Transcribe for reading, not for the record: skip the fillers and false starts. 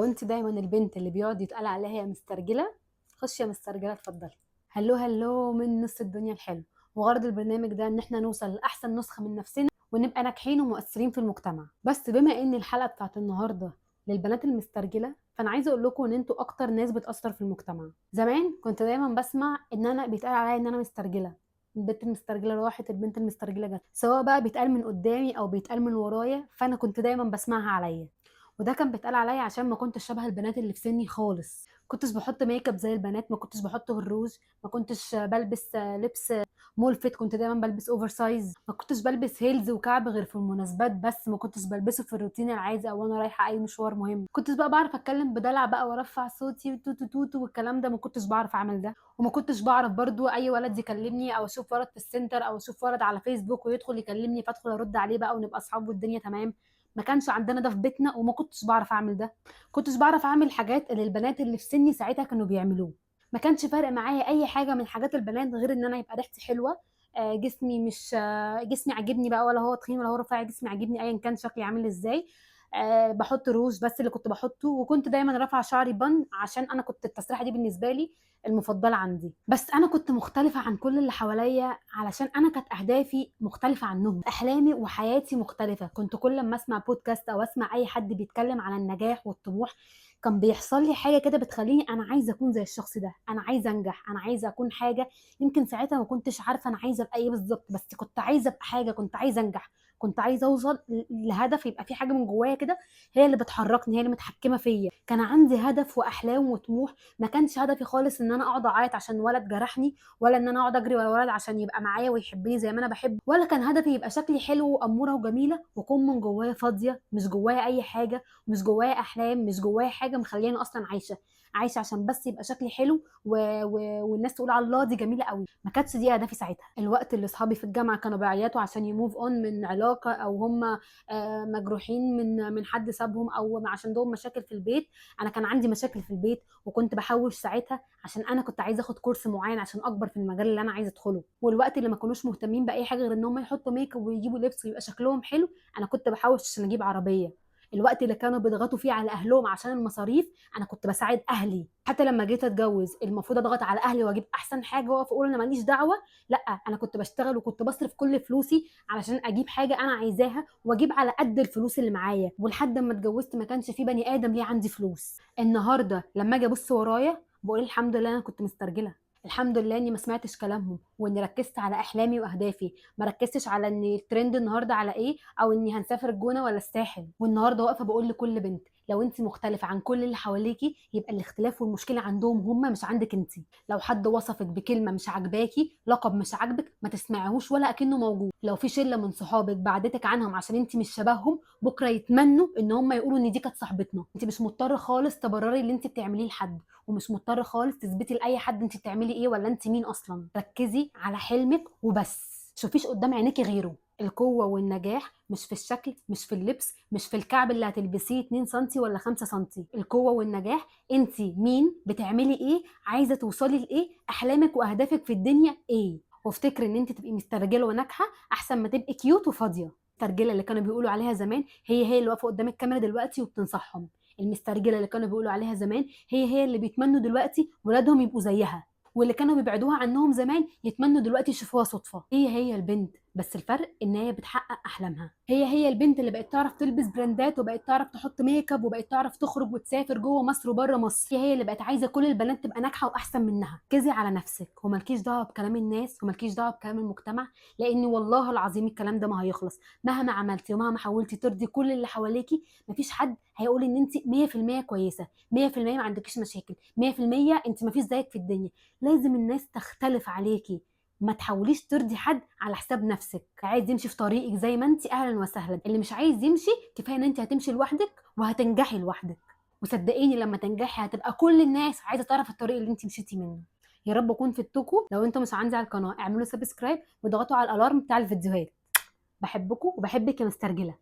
لو انت دايما البنت اللي بيقعد يتقال عليها يا مسترجله، خش يا مسترجله اتفضلي. هلو هلو من نص الدنيا الحلو. وغرض البرنامج ده ان احنا نوصل لاحسن نسخه من نفسنا ونبقى ناجحين ومؤثرين في المجتمع. بس بما ان الحلقه بتاعت النهارده للبنات المسترجله، فانا عايزه اقول لكم ان انتوا اكتر ناس بتاثر في المجتمع. زمان كنت دايما بسمع ان انا بيتقال عليا ان انا مسترجله، البنت المسترجله راحت، البنت المسترجله جت، سواء بقى بيتقال من قدامي او بيتقال من ورايا، فانا كنت دايما بسمعها عليا. وده كان بيتقال عليا عشان ما كنتش شبه البنات اللي في سني خالص. كنتش بحط ميك اب زي البنات، ما كنتش بحط الروج، ما كنتش بلبس لبس ملفت، كنت دايما بلبس اوفر سايز، ما كنتش بلبس هيلز وكعب غير في المناسبات بس، ما كنتش بلبسه في الروتين العادي او انا رايحه اي مشوار مهم. كنتش بقى بعرف اتكلم بدلع بقى وارفع صوتي توتو توتو والكلام ده، ما كنتش بعرف اعمل ده. وما كنتش بعرف برضو اي ولد يكلمني او اشوف ولد في السنتر او اشوف ولد على فيسبوك ويدخل يكلمني فادخل ارد عليه بقى ونبقى اصحاب والدنيا تمام. ما كانش عندنا ده في بيتنا وما كنتش بعرف اعمل ده. كنتش بعرف اعمل حاجات اللي البنات اللي في سني ساعتها كانوا بيعملوه. ما كانش فارق معايا اي حاجه من حاجات البنات غير ان انا يبقى ريحتي حلوه، جسمي مش جسمي عاجبني بقى، ولا هو تخين ولا هو رفيع، جسمي عاجبني ايا كان شكلي عامل ازاي. بحط روج بس اللي كنت بحطه، وكنت دايما رافعه شعري بن عشان انا كنت التسريحه دي بالنسبه لي المفضله عندي. بس انا كنت مختلفه عن كل اللي حواليا علشان انا كانت اهدافي مختلفه عنهم، احلامي وحياتي مختلفه. كنت كل ما اسمع بودكاست او اسمع اي حد بيتكلم عن النجاح والطموح كان بيحصل لي حاجه كده بتخليني انا عايزه اكون زي الشخص ده، انا عايزه انجح، انا عايزه اكون حاجه. يمكن ساعتها ما كنتش عارفه انا عايزه ابقى ايه بالظبط، بس كنت عايزه ابقى حاجه، كنت عايزه انجح، كنت عايزه اوصل لهدف، يبقى في حاجه من جوايا كده هي اللي بتحركني، هي اللي متحكمه فيا. كان عندي هدف واحلام وطموح. ما كانش هدفي خالص ان انا اقعد اعيط عشان ولد جرحني، ولا ان انا اقعد اجري ورا ولد عشان يبقى معايا ويحبني زي ما انا بحب، ولا كان هدفي يبقى شكلي حلو واموره وجميله واكون من جوايا فاضيه، مش جوايا اي حاجه، مش جوايا احلام، مش جوايا حاجه مخلياني اصلا عايشه عشان بس يبقى شكلي حلو والناس تقول على الله دي جميله قوي. ما كانتش دي هدفي ساعتها. الوقت اللي اصحابي في الجامعه كانوا بيعيطوا عشان يموف اون من علاقه، او هم مجروحين من حد سابهم، او عشان عندهم مشاكل في البيت، انا كان عندي مشاكل في البيت وكنت بحوش ساعتها عشان انا كنت عايزه اخد كورس معين عشان اكبر في المجال اللي انا عايزه ادخله. والوقت اللي ما كانوش مهتمين باي حاجه غير ان هم يحطوا ميك اب ويجيبوا لبس ويبقى شكلهم حلو، انا كنت بحوش عشان اجيب عربيه. الوقت اللي كانوا بيضغطوا فيه على اهلهم عشان المصاريف، انا كنت بساعد اهلي. حتى لما جيت اتجوز المفروض اضغط على اهلي واجيب احسن حاجه واقف اقول انا ماليش دعوه، لا، انا كنت بشتغل وكنت بصرف كل فلوسي علشان اجيب حاجه انا عايزاها واجيب على قد الفلوس اللي معايا. ولحد ما اتجوزت ما كانش في بني ادم ليه عندي فلوس. النهارده لما اجي ابص ورايا بقول الحمد لله انا كنت مسترجله، الحمد لله اني ما سمعتش كلامهم واني ركزت على احلامي واهدافي، ما ركزتش على ان الترند النهارده على ايه او اني هنسافر الجونه ولا الساحل. والنهارده واقفه بقول لكل بنت لو انت مختلفه عن كل اللي حواليكي يبقى الاختلاف والمشكله عندهم هم مش عندك انت. لو حد وصفك بكلمه مش عاجباكي، لقب مش عاجبك، ما تسمعيهوش ولا اكنه موجود. لو في شله من صحابك بعدتك عنهم عشان انت مش شبههم، بكره يتمنوا ان هم يقولوا ان دي كانت صاحبتنا. انت مش مضطره خالص تبرري اللي انت بتعمليه لحد، ومش مضطره خالص تثبتي لاي حد انت بتعملي ايه ولا انت مين اصلا. ركزي على حلمك وبس، شوفيش قدام عينيكي غيره. القوة والنجاح مش في الشكل، مش في اللبس، مش في الكعب اللي هتلبسيه 2 سنتي ولا 5 سنتي. القوة والنجاح انت مين، بتعملي ايه، عايزة توصلي لايه، احلامك واهدافك في الدنيا ايه. وافتكري ان انت تبقي مسترجله وناجحه احسن ما تبقي كيوت وفاضيه. المسترجله اللي كانوا بيقولوا عليها زمان هي اللي واقفه قدام الكاميرا دلوقتي وبتنصحهم. المسترجله اللي كانوا بيقولوا عليها زمان هي اللي بيتمنوا دلوقتي ولادهم يبقوا زيها. واللي كانوا بيبعدوها عنهم زمان يتمنوا دلوقتي يشوفوها صدفه. هي البنت، بس الفرق ان هي بتحقق احلامها. هي البنت اللي بقت تعرف تلبس براندات وبقت تعرف تحط ميك اب وبقت تعرف تخرج وتسافر جوه مصر وبره مصر. هي اللي بقت عايزه كل البنات تبقى ناجحه واحسن منها. ركزي على نفسك وملكيش دعوه بكلام الناس وملكيش دعوه بكلام المجتمع، لان والله العظيم الكلام ده ما هيخلص. مهما عملتي ومهما حاولتي ترضي كل اللي حواليكي مفيش حد هيقول ان انت 100% كويسه، 100% ما عندكيش مشاكل، 100% انت مفيش زيك في الدنيا. لازم الناس تختلف عليكي. ما تحاوليش ترضي حد على حساب نفسك. عايز يمشي في طريقك زي ما انت اهلا وسهلا، اللي مش عايز يمشي كفايه ان انت هتمشي لوحدك وهتنجحي لوحدك. وصدقيني لما تنجحي هتبقى كل الناس عايزه تعرف الطريق اللي انت مشيتي منه. يا رب اكون فدتكم. لو انتم مش عندي على القناه اعملوا سبسكرايب واضغطوا على الالارم بتاع الفيديوهات. بحبكم وبحبك يا مسترجله.